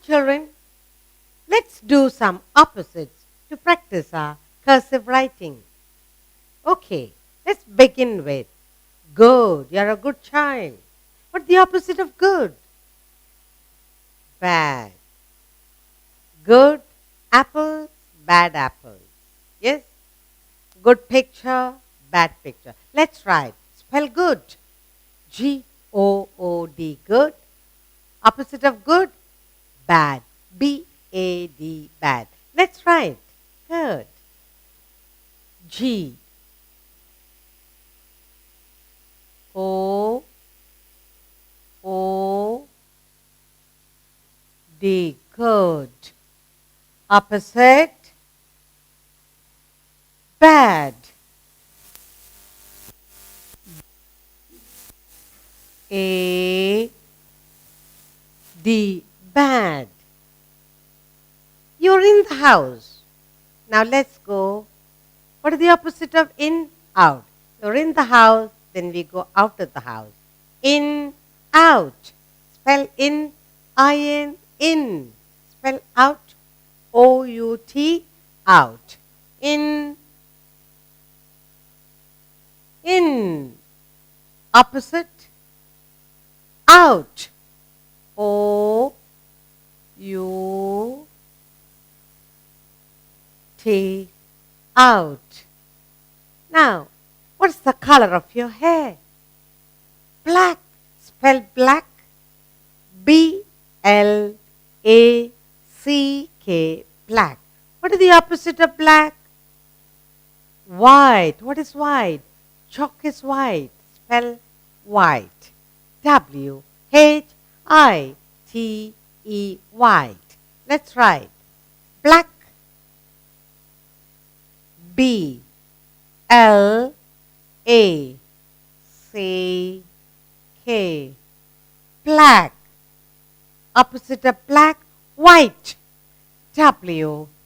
children, let's do some opposites to practice our cursive writing. Okay, let's begin with good. You're a good child. What's the opposite of good? Bad. Good apples, bad apples. Yes? Good picture, bad picture. Let's write. Spell good. G-O-O-D, good. Opposite of good? Bad. B-A-D, bad. Let's write. Good. G O O D, good. Opposite? Bad. A D, bad. You're in the house. Now let's go. What is the opposite of in? Out. You're in the house, then we go out of the house. In, out. Spell in, I-N, in. Spell out, O-U-T, out. In. Opposite, out. O-U-T, out. Now, what's the color of your hair? Black. Spell black. B-L-A-C-K, black. What is the opposite of black? White. What is white? Chalk is white. Spell white. W-H-I-T-E, white. Let's write. Black. B-L-A-C-K, black. Opposite of black, white. W-H-I-T-E,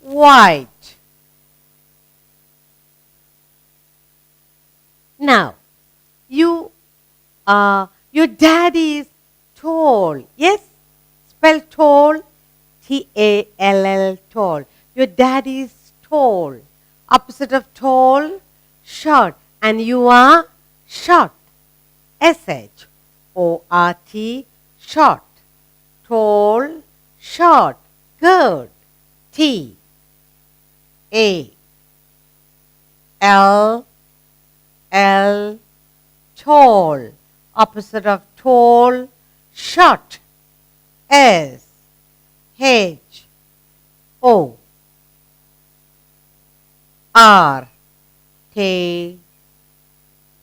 white. Now, your daddy is tall. Yes? Spell tall. T-A-L-L, tall. Your daddy is tall. Opposite of tall, short. And you are short. S-H-O-R-T, short. Tall, short. Good. T-A-L-L, tall. Opposite of tall, short. S-H-O-R-T,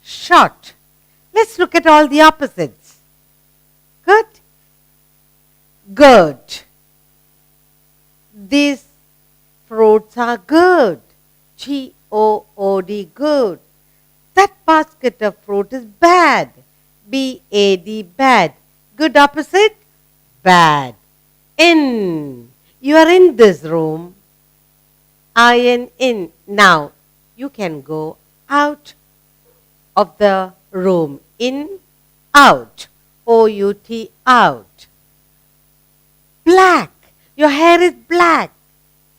short. Let's look at all the opposites. Good? Good. These fruits are good. G-O-O-D, good. That basket of fruit is bad. B-A-D, bad. Good opposite? Bad. In. You are in this room. I-N, in. Now, you can go out of the room. In, out. O-U-T, out. Black. Your hair is black.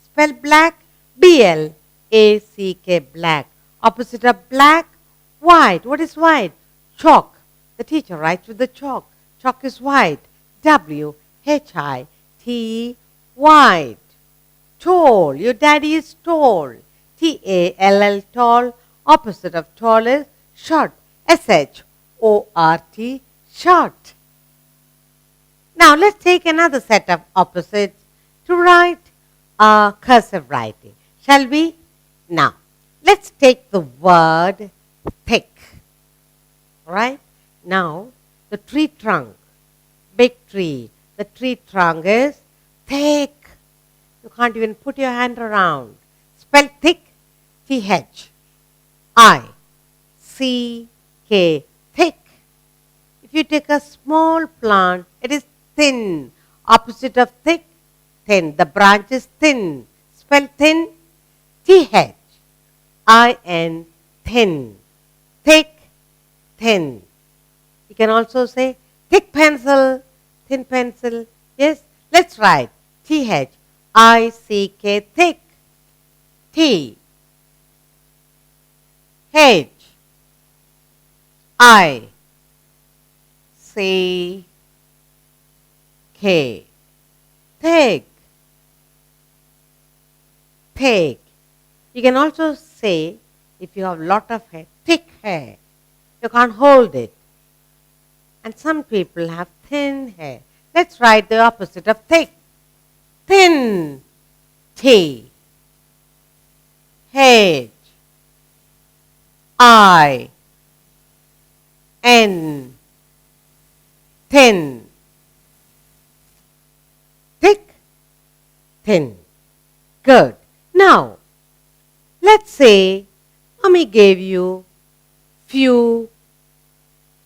Spell black. B-L-A-C-K, black. Opposite of black, white. What is white? Chalk. The teacher writes with the chalk. Chalk is white. W-H-I-T, white. Tall. Your daddy is tall. T-A-L-L, tall. Opposite of tall is short. S-H-O-R-T, short. Now let's take another set of opposites to write cursive writing. Shall we? Now, let's take the word thick. Right? Now, the tree trunk, big tree. The tree trunk is thick. You can't even put your hand around. Spell thick. T-H-I-C-K, thick. If you take a small plant, it is thin. Opposite of thick, thin. The branch is thin. Spell thin. T-H-I-N, thin, thick, thin. You can also say thick pencil, thin pencil. Yes, let's write Thick, thick. T H I C K, thick, thick. You can also say, if you have lot of hair, thick hair. You can't hold it. And some people have thin hair. Let's write the opposite of thick. Thin. T H I N, thin. Thick, thin. Good. Now, let's say mommy gave you few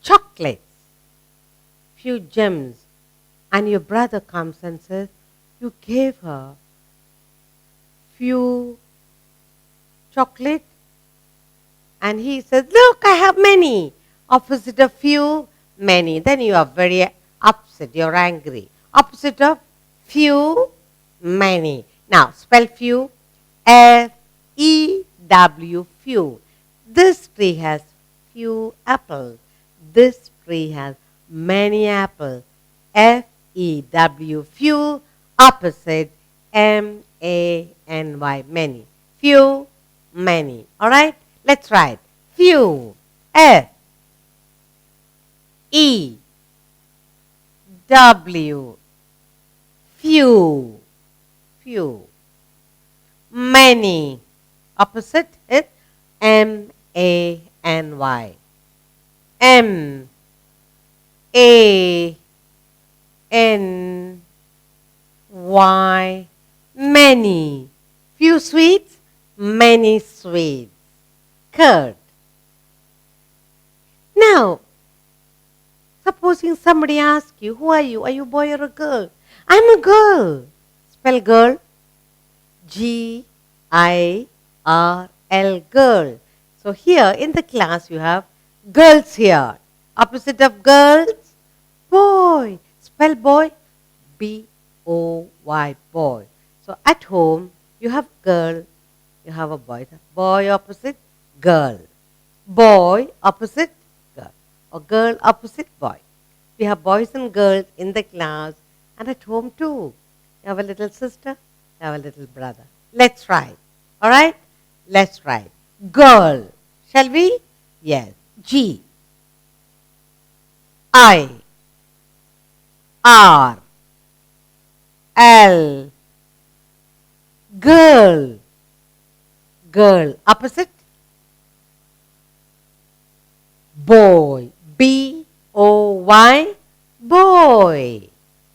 chocolates, few gems, and your brother comes and says, you gave her few chocolate, and he says, look, I have many. Opposite of few, many. Then you are very upset, you're angry. Opposite of few, many. Now, spell few, F-E-W, few. This tree has few apples. This tree has many apples. F-E-W, few. Opposite, M-A-N-Y, many. Few, many. Alright? Let's write. Few. F-E-W. Few. Few. Many. Opposite is M-A-N-Y. M-A-N-Y. Many. Few sweets, many sweets. Curd. Now, supposing somebody asks you, who are you? Are you a boy or a girl? I'm a girl. Spell girl. G-I-R-L, girl. So here in the class you have girls here. Opposite of girls, boy. Spell boy. B-O-Y, boy. So at home you have girl, you have a boy. Boy opposite girl. Boy opposite girl. Or girl opposite boy. We have boys and girls in the class and at home too. You have a little sister, you have a little brother. Let's write. Alright? Let's write. Girl. Shall we? Yes. G. I. R. L. Girl. Girl. Opposite? Boy. B-O-Y. Boy.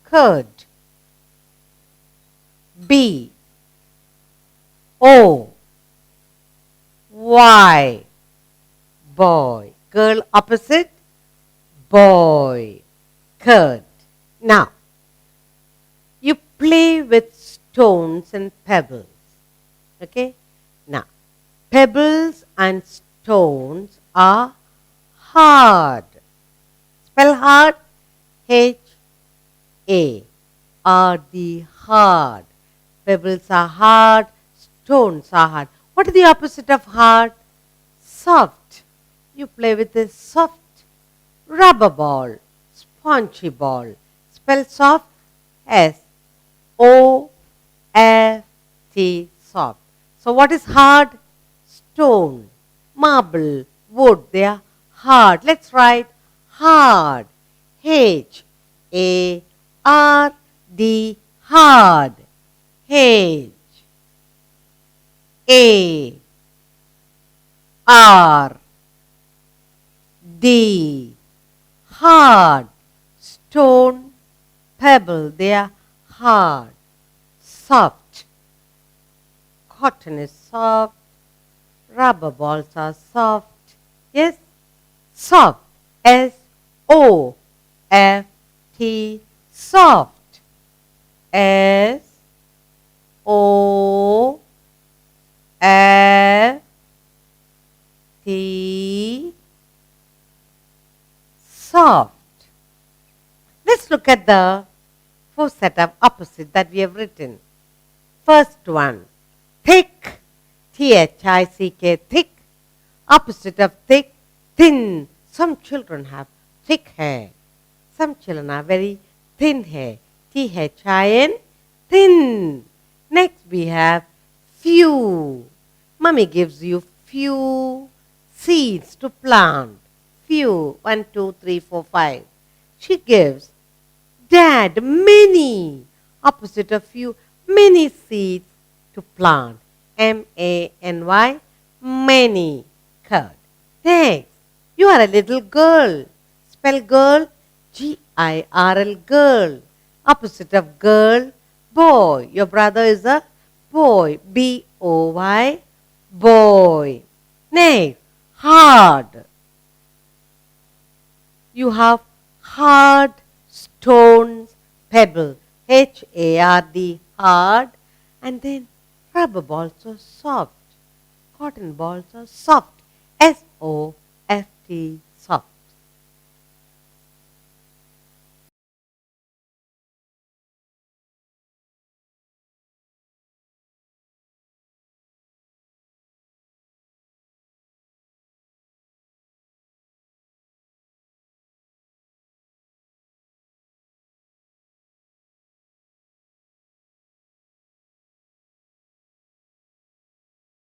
Curd. B. O. Y. Boy. Girl opposite? Boy. Curd. Now, you play with stones and pebbles. Okay? Now, pebbles and stones are hard. Spell hard. H-A-R-D, hard. Pebbles are hard. Stones are hard. What is the opposite of hard? Soft. You play with a soft rubber ball, spongy ball. Spell soft. S-O-F-T, soft. So what is hard? Stone, marble, wood. They are hard. Let's write hard. H-A-R-D, hard. H-A-R-D, hard. Stone, pebble, they are hard. Soft. Cotton is soft. Rubber balls are soft. Yes? Soft. S-O-F-T, soft. S-O-F-T, Soft. Let's look at the four set of opposite that we have written. First one, thick. Thick. Thick. Opposite of thick, thin. Some children have thick hair. Some children have very thin hair. Thin. Thin. Next we have few. Mummy gives you few seeds to plant. Few. 1, 2, 3, 4, 5. She gives Dad many. Opposite of few, many seeds to plant. MANY. Many. Curd. Next, you are a little girl. Spell girl. GIRL. Girl. Opposite of girl, boy. Your brother is a boy. BOY. Boy. Next, hard. You have hard stones, pebble. HARD. Hard. And then rubber balls are soft. Cotton balls are soft. SOFT.